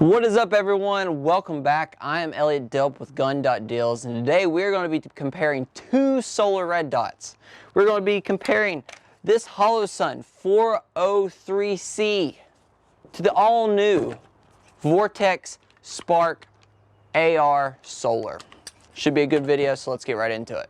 What is up, everyone? Welcome back. I am Elliot Delp with Gun.Deals, and today we're going to be comparing two solar red dots. We're going to be comparing this Holosun 403C to the all-new Vortex Sparc AR Solar. Should be a good video, so let's get right into it.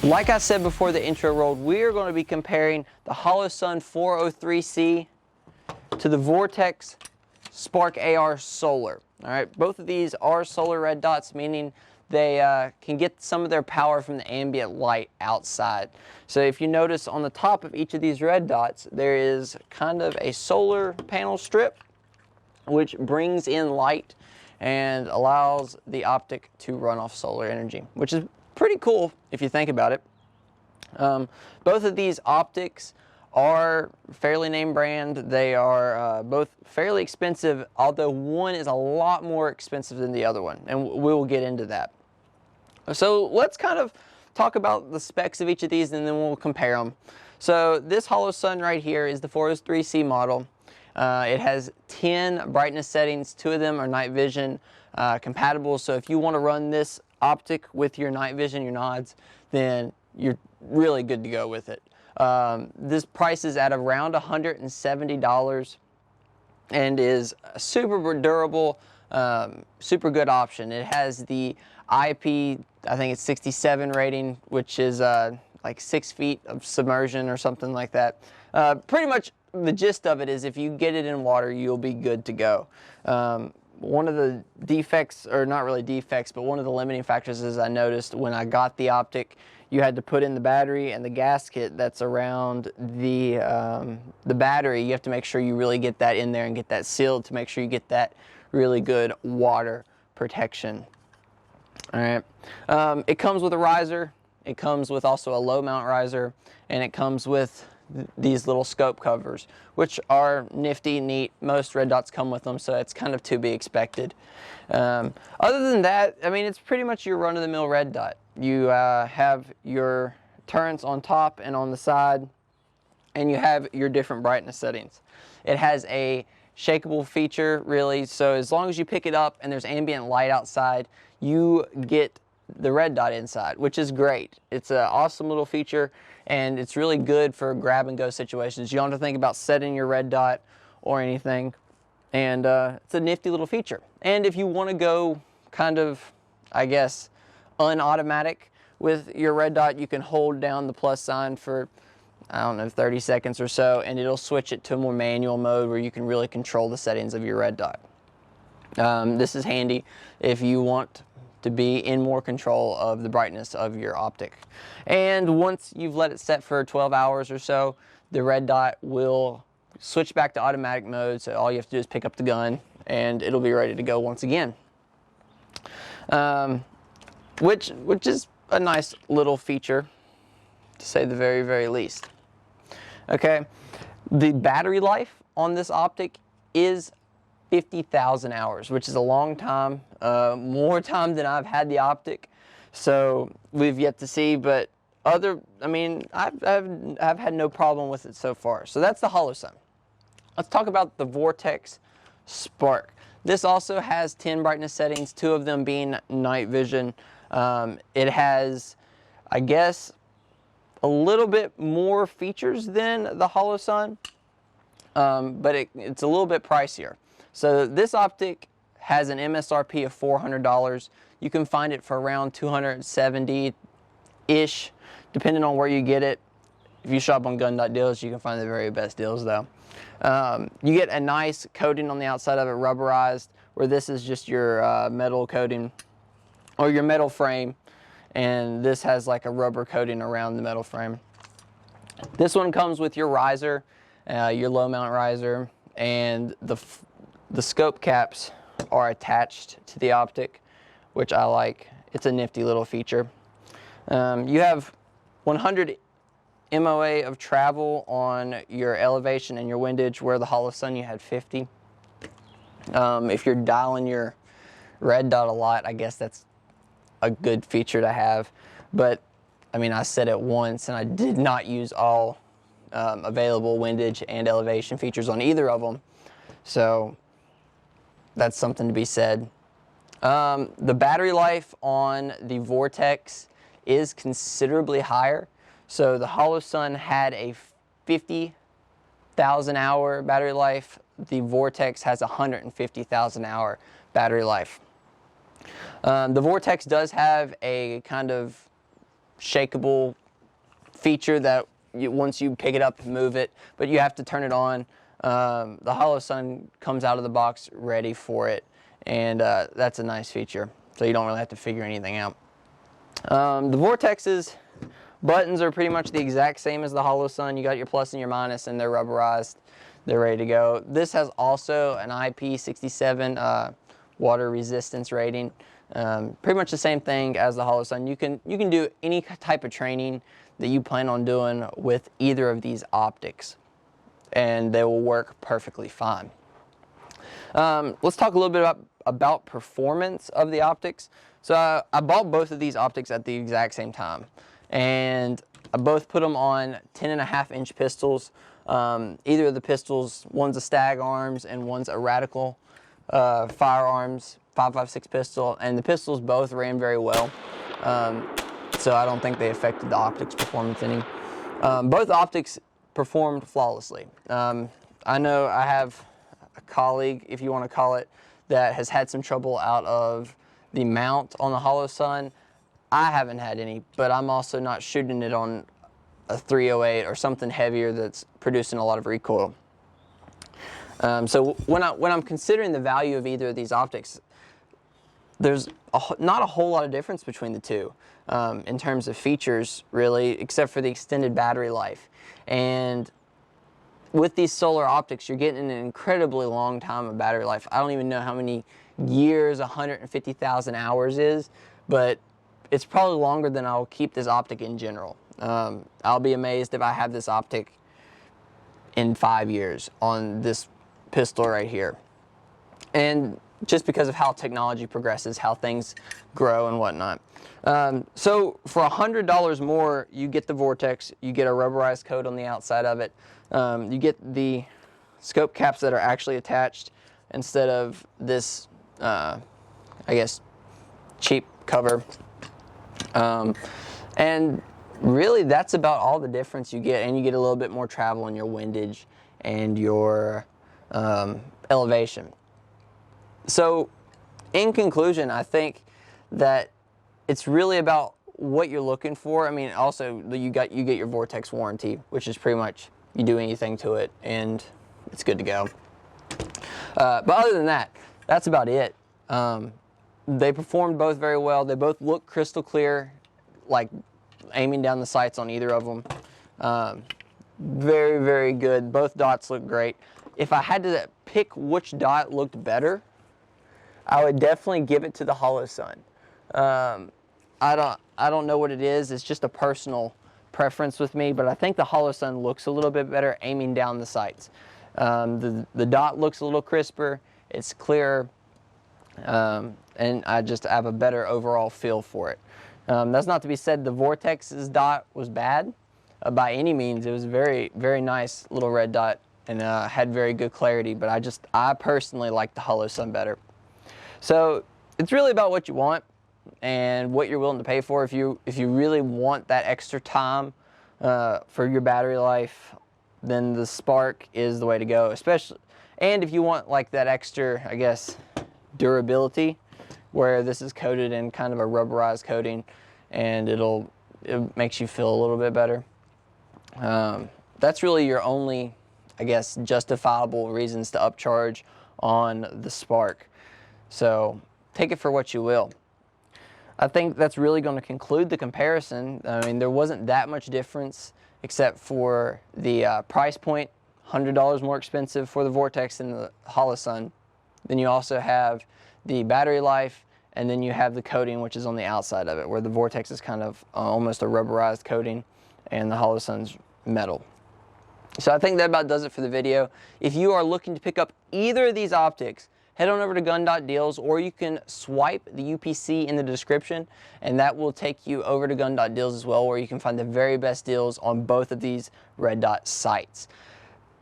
Like I said before the intro rolled, we are going to be comparing the Holosun 403C to the Vortex Sparc AR Solar. All right, both of these are solar red dots, meaning they can get some of their power from the ambient light outside. So if you notice on the top of each of these red dots, there is kind of a solar panel strip which brings in light and allows the optic to run off solar energy, which is pretty cool if you think about it. Both of these optics are fairly name brand. They are both fairly expensive, although one is a lot more expensive than the other one, and we will get into that. So let's kind of talk about the specs of each of these, and then we'll compare them. So this Holosun right here is the 403C model. It has 10 brightness settings. 2 of them are night vision compatible, so if you want to run this optic with your night vision, your nods, then you're really good to go with it. This price is at around $170 and is a super durable, super good option. It has the IP, I think it's 67 rating, which is like 6 feet of submersion or something like that. Pretty much the gist of it is if you get it in water, you'll be good to go. One of the defects, or not really defects, but one of the limiting factors is I noticed when I got the optic, you had to put in the battery and the gasket that's around the battery. You have to make sure you really get that in there and get that sealed to make sure you get that really good water protection. All right. It comes with a riser. It comes with also a low mount riser, and it comes with these little scope covers, which are nifty, neat. Most red dots come with them, so it's kind of to be expected. Other than that, I mean, it's pretty much your run-of-the-mill red dot. You have your turrets on top and on the side, and you have your different brightness settings. It has a shakeable feature, really, so as long as you pick it up and there's ambient light outside, you get the red dot inside, which is great. It's an awesome little feature, and it's really good for grab and go situations. You don't have to think about setting your red dot or anything, and it's a nifty little feature. And if you want to go kind of, I guess, unautomatic with your red dot, you can hold down the plus sign for, I don't know, 30 seconds or so, and it'll switch it to a more manual mode where you can really control the settings of your red dot. This is handy if you want to be in more control of the brightness of your optic. And once you've let it set for 12 hours or so, the red dot will switch back to automatic mode, so all you have to do is pick up the gun and it'll be ready to go once again. Which is a nice little feature, to say the very, very least. Okay, the battery life on this optic is 50,000 hours, which is a long time, more time than I've had the optic, so we've yet to see, but I've had no problem with it so far. So that's the Holosun. Let's talk about the Vortex Sparc. This also has 10 brightness settings, 2 of them being night vision. It has, I guess, a little bit more features than the Holosun, but it's a little bit pricier. So this optic has an MSRP of $400. You can find it for around $270-ish, depending on where you get it. If you shop on gun.deals, you can find the very best deals though. You get a nice coating on the outside of it, rubberized, where this is just your metal coating or your metal frame, and this has like a rubber coating around the metal frame. This one comes with your riser, your low mount riser, and the scope caps are attached to the optic, which I like. It's a nifty little feature. You have 100 MOA of travel on your elevation and your windage, where the Holosun you had 50. If you're dialing your red dot a lot, I guess that's a good feature to have. But I mean, I said it once, and I did not use all available windage and elevation features on either of them. So that's something to be said. The battery life on the Vortex is considerably higher. So the Holosun had a 50,000 hour battery life. The Vortex has 150,000 hour battery life. The Vortex does have a kind of shakeable feature that once you pick it up and move it, but you have to turn it on. The Holosun comes out of the box ready for it, and that's a nice feature, so you don't really have to figure anything out. The Vortex's buttons are pretty much the exact same as the Holosun. You got your plus and your minus, and they're rubberized. They're ready to go. This has also an IP67 water resistance rating. Pretty much the same thing as the Holosun. You can do any type of training that you plan on doing with either of these optics, and they will work perfectly fine. Let's talk a little bit about performance of the optics. So I bought both of these optics at the exact same time, and I both put them on 10.5-inch pistols. Either of the pistols, one's a Stag Arms and one's a Radical Firearms 5.56 pistol, and the pistols both ran very well. So I don't think they affected the optics performance any. Both optics performed flawlessly. I know I have a colleague, if you want to call it, that has had some trouble out of the mount on the Holosun. I haven't had any, but I'm also not shooting it on a 308 or something heavier that's producing a lot of recoil. So when I'm considering the value of either of these optics, there's not a whole lot of difference between the two in terms of features, really, except for the extended battery life. And with these solar optics, you're getting an incredibly long time of battery life. I don't even know how many years 150,000 hours is, but it's probably longer than I'll keep this optic in general. I'll be amazed if I have this optic in 5 years on this pistol right here. And just because of how technology progresses, how things grow and whatnot. So for $100 more, you get the Vortex, you get a rubberized coat on the outside of it, you get the scope caps that are actually attached instead of this, I guess, cheap cover. And really that's about all the difference you get, and you get a little bit more travel in your windage and your elevation. So in conclusion, I think that it's really about what you're looking for. I mean, also you get your Vortex warranty, which is pretty much you do anything to it and it's good to go. But other than that, that's about it. They performed both very well. They both look crystal clear, like aiming down the sights on either of them. Very, very good. Both dots look great. If I had to pick which dot looked better, I would definitely give it to the Holosun. I don't know what it is. It's just a personal preference with me, but I think the Holosun looks a little bit better aiming down the sights. The dot looks a little crisper. It's clearer, and I just have a better overall feel for it. That's not to be said the Vortex's dot was bad by any means. It was a very, very nice little red dot and had very good clarity, but I personally like the Holosun better. So it's really about what you want and what you're willing to pay for. If you really want that extra time for your battery life, then the Sparc is the way to go. Especially, And if you want like that extra, I guess, durability, where this is coated in kind of a rubberized coating, and it makes you feel a little bit better. That's really your only, I guess, justifiable reasons to upcharge on the Sparc. So take it for what you will. I think that's really going to conclude the comparison. I mean, there wasn't that much difference except for the price point, $100 more expensive for the Vortex and the Holosun. Then you also have the battery life, and then you have the coating, which is on the outside of it, where the Vortex is kind of almost a rubberized coating and the Holosun's metal. So I think that about does it for the video. If you are looking to pick up either of these optics, head on over to gun.deals, or you can swipe the UPC in the description, and that will take you over to gun.deals as well, where you can find the very best deals on both of these red dot sites.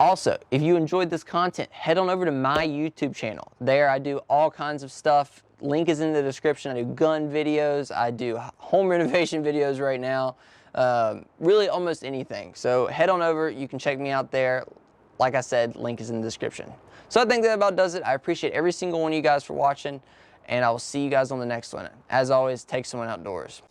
Also, if you enjoyed this content, head on over to my YouTube channel. There I do all kinds of stuff. Link is in the description. I do gun videos. I do home renovation videos right now. Really almost anything. So head on over. You can check me out there. Like I said, link is in the description. So I think that about does it. I appreciate every single one of you guys for watching, and I will see you guys on the next one. As always, take someone outdoors.